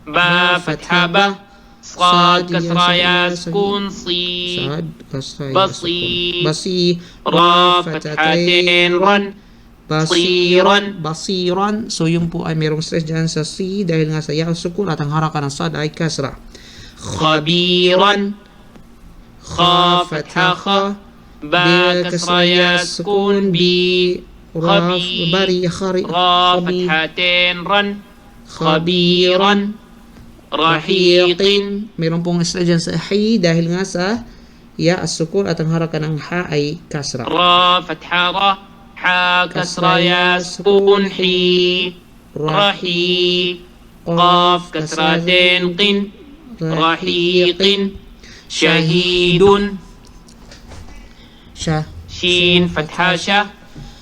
با فتحة با صاد كسرة يا سكون صي Sad. Kasra ya بصي sukun. Basi. را فتحتين رن Basiran. Basiran. So yung po ay merong stress dyan sa si dahil nga sa ya as sukun at ang haraka ng sad ay kasra. خبيرا خا فتحة خا با كسرة يا سكون بي خبي Bari. Khari. را Khabi. فتحتين رن خبيرا رحيق Meron pong stress dyan sa hi dahil nga sa ya as sukun at ang haraka ng ha ay kasra. را فتحة را حا كسرة يا سكون حي رحي قاف كسرتين قن رحيق شهيد Siya. شين فتحة شا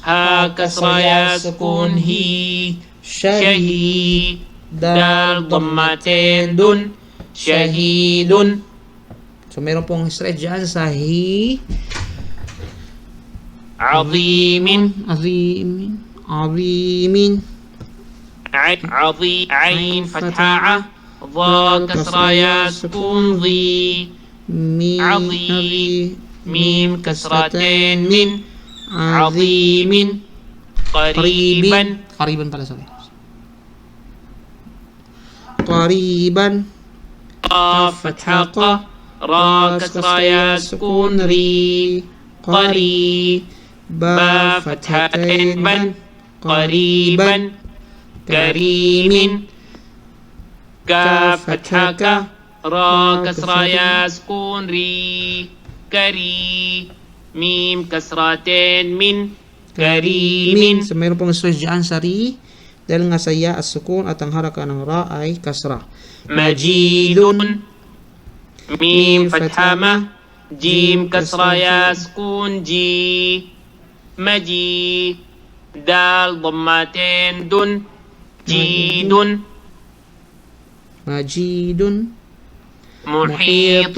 ها كسرة يا سكون هي شهي دال ضمتين دن شهيد. So meron pong stress dyan sa hi. عظيم Azimin. Azimin. عظيم عين فتحة ع ضا كسرة يا سكون ضي عظيم ميم كسرتين من عظيم قريبا Qariban pala, sorry. Qariban. قاف فتحة ق را كسرة يا سكون ري قري با فتحتين بن قريبا كريم كاف فتحة ك را كسرة يا سكون ري كري ميم كسرتين من karimin. So mayroon pong stress dyan sa ri dahil nga sa ya as-sukun at ang haraka ng ra ay kasra. majidun. Mim fathah ma, jim kasra ya sukun ji, maji. Dal dhammatin dun, jidun. Majidun. محيط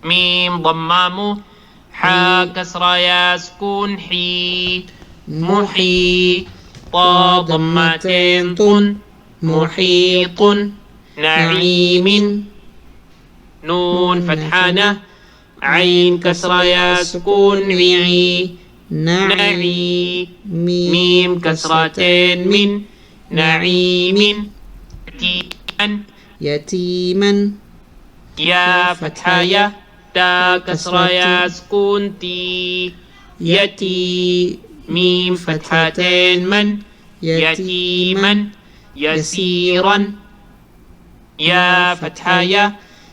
ميم ضمام حا كسرة يا سكون حي محي طا ضمتين طن محيط نعيم نون فتحانة عين كسرة يا سكون عي نعي ميم كسرتين من نعيم Yatiman. يا فتحة يا تا كسرة يا سكون تي يتي ميم فتحتين من يتيما يسيرا يا فتحة يا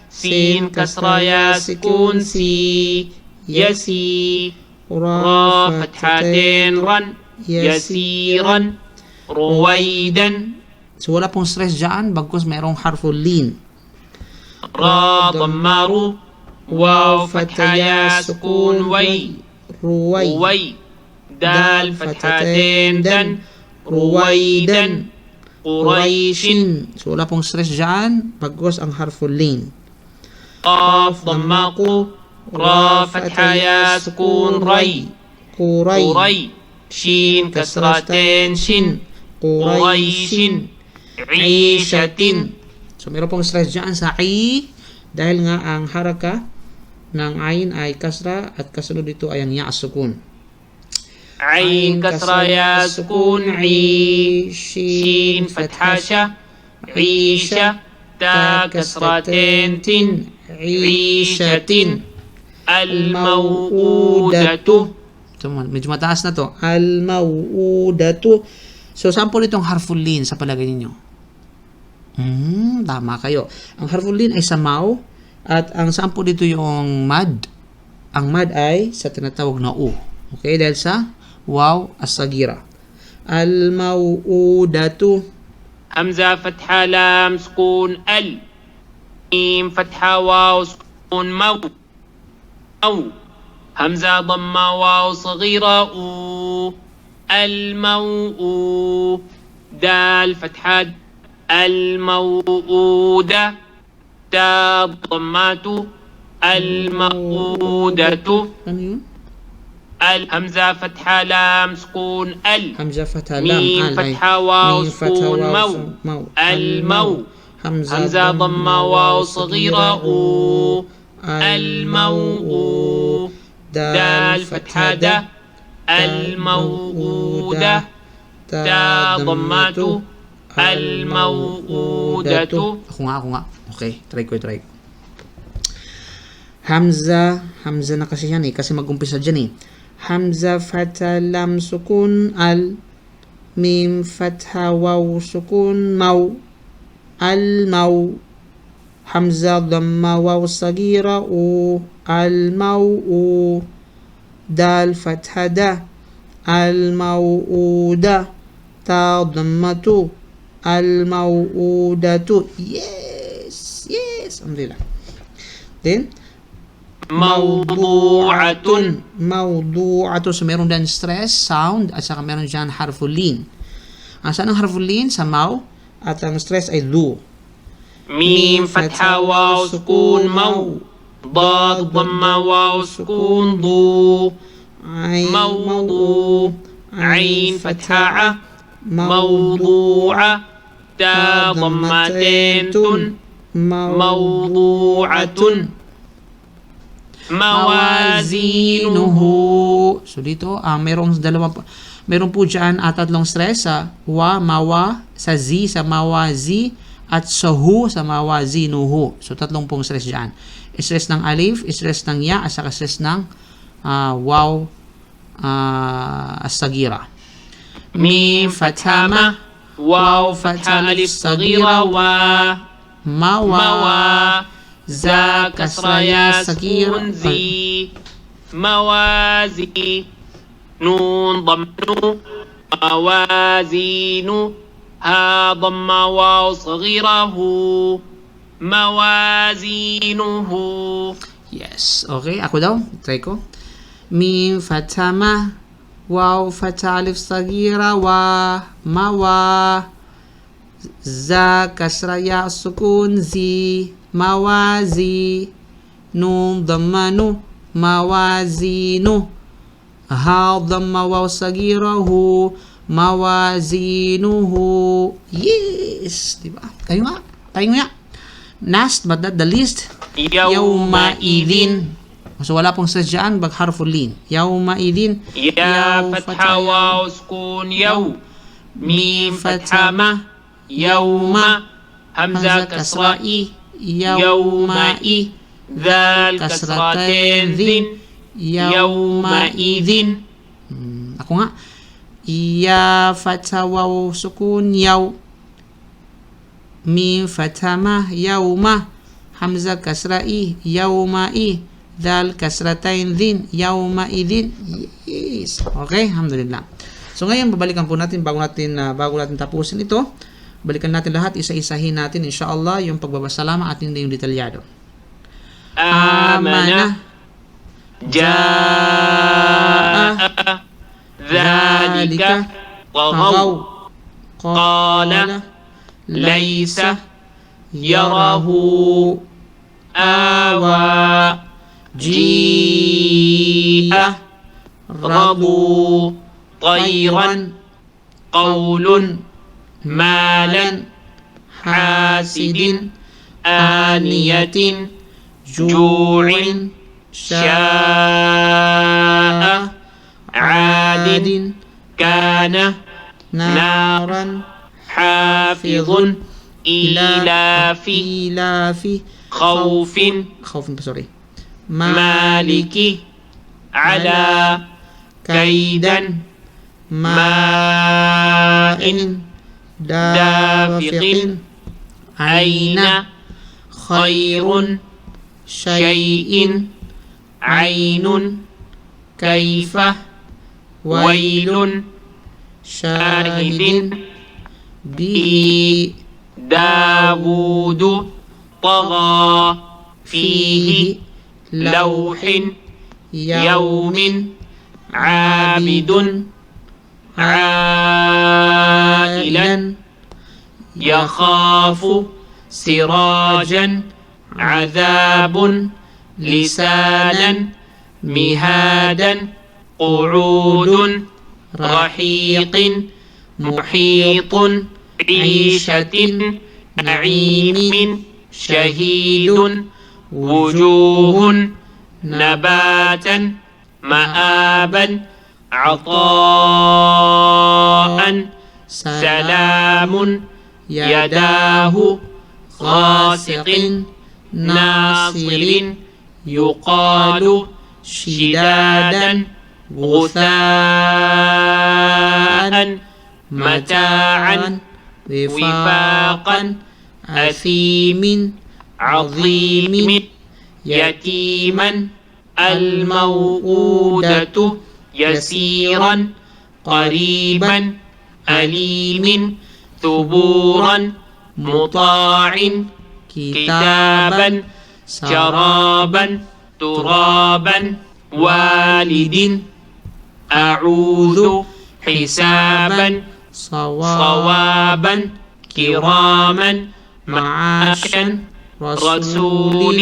سين كسرة يا سكون سي يسي را فتحتين رن يسيرا رويدا. So wala pong stress dyan, bagkus mayroong harful lin. را ضمارو واو فتحة يا سكون وي Ruway. وي دال فتحتين دن رويدا قريش. So wala pong stress dyan, bagkus ang harful lin. قاف ضماقو را فتحة يا سكون ري Kuray. قري شين كسرتين شن قريش عيشة. So mayroon pong stress dyan sa i dahil nga ang haraka ng ayin ay kasra at kasunod dito ay ang ya sukun. عين كسرة يا سكون عي شين فتحة شا عيشة تا كسرتين تن عيشة الموءودة. So medyo mataas na to. Al-mau'udatu. So sample itong harful lin sa palagay ninyo. Tama kayo. Ang harful lin ay sa mau at ang sample dito yung mad. Ang mad ay sa tinatawag na u. Okay, dahil sa waw as-sagira. Al-mau'udatu. همزة فتحة لام سكون ال ميم فتحة واو سكون مو أو همزة ضمة واو صغيرة أو الموء دال فتحة الموءودة تا ضمات الموءودة Ano yun? الهمزة فتحة لام سكون ال Hamza fatha lam. ميم Al ay فتحة واو mim fatha سكون waw, مو mau. المو همزة ضمة واو صغيرة أو الموء دال فتحة د الموءودة تا ضمات الموءودة. Ako nga. Okay, try ko. Hamza na kasi yan kasi mag-umpisa dyan Hamza fatha lam sukun al, mim fatha waw sukun mau, al mau, hamza dhamma waw sagira u, al mau u, dal fatha da, al mau uda, ta dhammatu, al mau udatu. Yes, alhamdulillah. Then موضوعة. Mawdu'atu. So meron din stress, sound, at saka meron dyan harful lin. Ang saan ang harful lin? Sa mau. At ang stress ay du. ميم فتحة واو سكون مو ضاد ضمة واو سكون ضو Ay, موضوع عين فتحة موضوعة تا ضمتين تن موضوعة mawazinuhu. So dito, meron po dyan tatlong stress sa wa, mawa, sa zi, sa mawazi, at sa hu, sa mawazinuhu. So tatlong pong stress dyan. Stress ng alif, stress ng ya, at saka stress ng waw as-sagira. ميم فتحة ما واو فتحة ألف صغيرة و mawa, za kasra ya سكون زي موازي نون ضم نو موازين ها ضم واو صغيرة هو موازينه. Yes, okay. Ako daw, try ko. Mim fatha ma, waw fatha alif sagira wa, mawa, za kasra ya sukun zi, mawazi, nun dhamma nu, mawazinu, ha dhamma waw sagira hu, mawazinuhu. Yes, diba? Kayo nga, last but not the least, yawma idin. So wala pong sadyaan bag harful lin. Yawma idin. Ya fatha waw sukun yaw. Mim fatha ma. Yawma. Hamza kasra i. Yawma i. Dhal kasratain dhin. Yawma idin. Ako nga. Ya fatha waw sukun yaw. Mim fatha ma. Yawma. Hamzah kasra i, yauma i, dal kasratain din, yauma idin. Yes. Okay, alhamdulillah. So ngayon babalikan po natin bago natin tapusin ito. Balikan natin lahat, isa-isahin natin insyaallah yung pagbabasalama at hindi yung detalyado. Amana, jaa, dhalika, tagaw, qala, laysa, yarahu, awa, ji'a, radu, tayran, qawlun, malan, hasidin, aniyatin, ju'in, sya'a, adin, kana, naran, hafidhun, ilafi, khawfin, maliki, ala, kaidan, ma'in, dafiqin, aina, khairun, syai'in, ainun, kaifa, wailun, syahidin, bi, Dawudu, tagha, fihi, lawhin, yawmin, abidun, ailan, yakhafu, sirajan, azabun, lisanan, mihadan, qu'udun, rahiqin, muhitun, عيشة نعيم شهيد وجوه نباتا مآبا عطاء سلام يداه غاسق ناصر يقال شدادا غثاء متاعا وفاقا أثيم عظيم يتيما الموءودة يسيرا قريبا أليم ثبورا مطاع كتابا شرابا ترابا والد أعوذ حسابا صوابا كراما معاشا رسول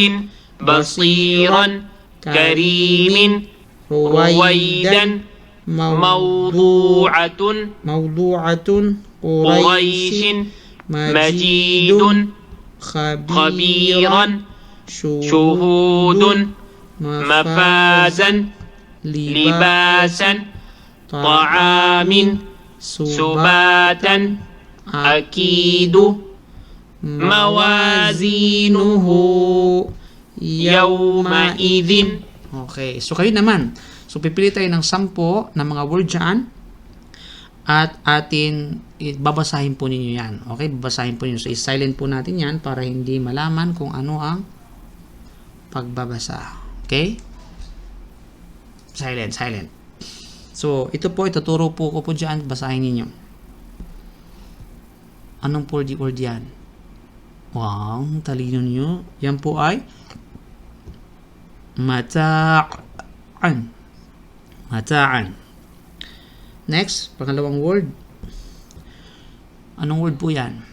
بصيرا كريم رويدا موضوعة قريش مجيد خبيرا شهود مفازا لباسا طعام سباتا أكيد موازينه يومئذ. Okay, so kayo naman. So pipili tayo ng 10 na mga word dyan at atin babasahin po ninyo yan. Okay, babasahin po ninyo. So i-silent po natin yan para hindi malaman kung ano ang pagbabasa. Okay? Silent. So, ito po, ituturo po ko po dyan. Basahin ninyo. Anong word yan? Wow, talino nyo. Yan po ay mata'an. Mata'an. Next, pangalawang word. Anong word po yan?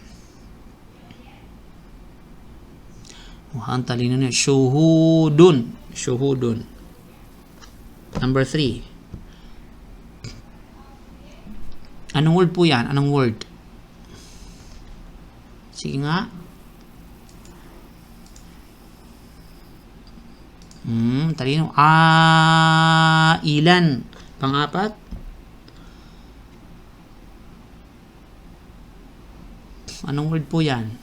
Wow, ang talino nyo. Shuhudun. Shuhudun. Number 3. Anong word po yan? Anong word? Sige nga. Talino. Ilan. Pang-apat. Anong word po yan?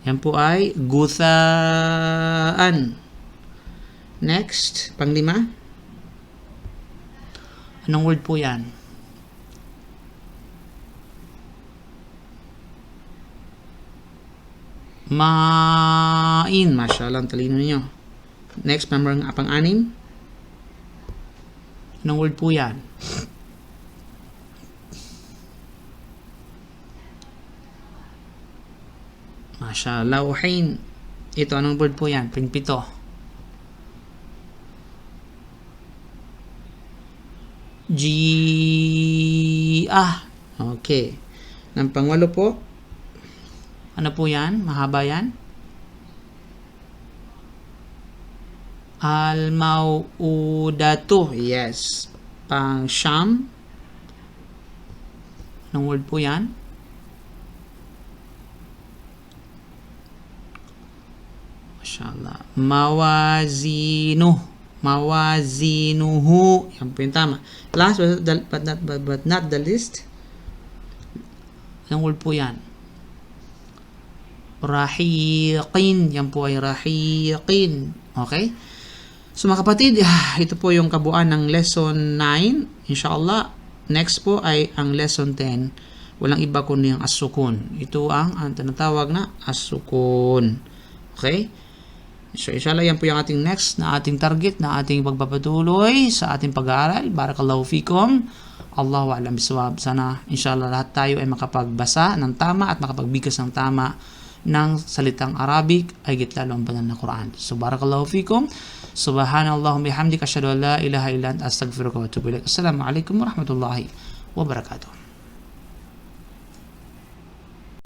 Yan po ay guthaan. Next, pang-5. Anong word po yan? Main. Mashallah, ang talino niyo. Next, pang-6. Anong word po yan? Mashallah, uhain. Ito, anong word po yan? Pang-7. Okay. Nang pang-8 po, ano po yan? Mahaba yan? Al-mau'udatu. Yes. Pang-siyam. Anong word po yan? Mashallah. Mawazinuhu. Yan po yung tama. Last but not the least. Anong word po yan? Rahiqin. Yan po ay rahiqin. Okay? So mga kapatid, ito po yung kabuuan ng lesson 9. Inshallah, next po ay ang lesson 10. Walang iba kundi ang as-sukun. Ito ang tinatawag na as-sukun. Okay? So inshallah, yan po yung ating next na ating target na ating pagpapatuloy sa ating pag-aaral. Barakallahu fikum. Allahu a'lam bisawab. Sana inshallah lahat tayo ay makapagbasa ng tama at makapagbigkas ng tama ng salitang Arabic ay gitla ang banal na Quran. So barakallahu fikum. Subhanallahumma bihamdika asyhadu an la ilaha illa anta astaghfiruka wa atubu ilaik. Assalamu alaikum warahmatullahi wabarakatuh.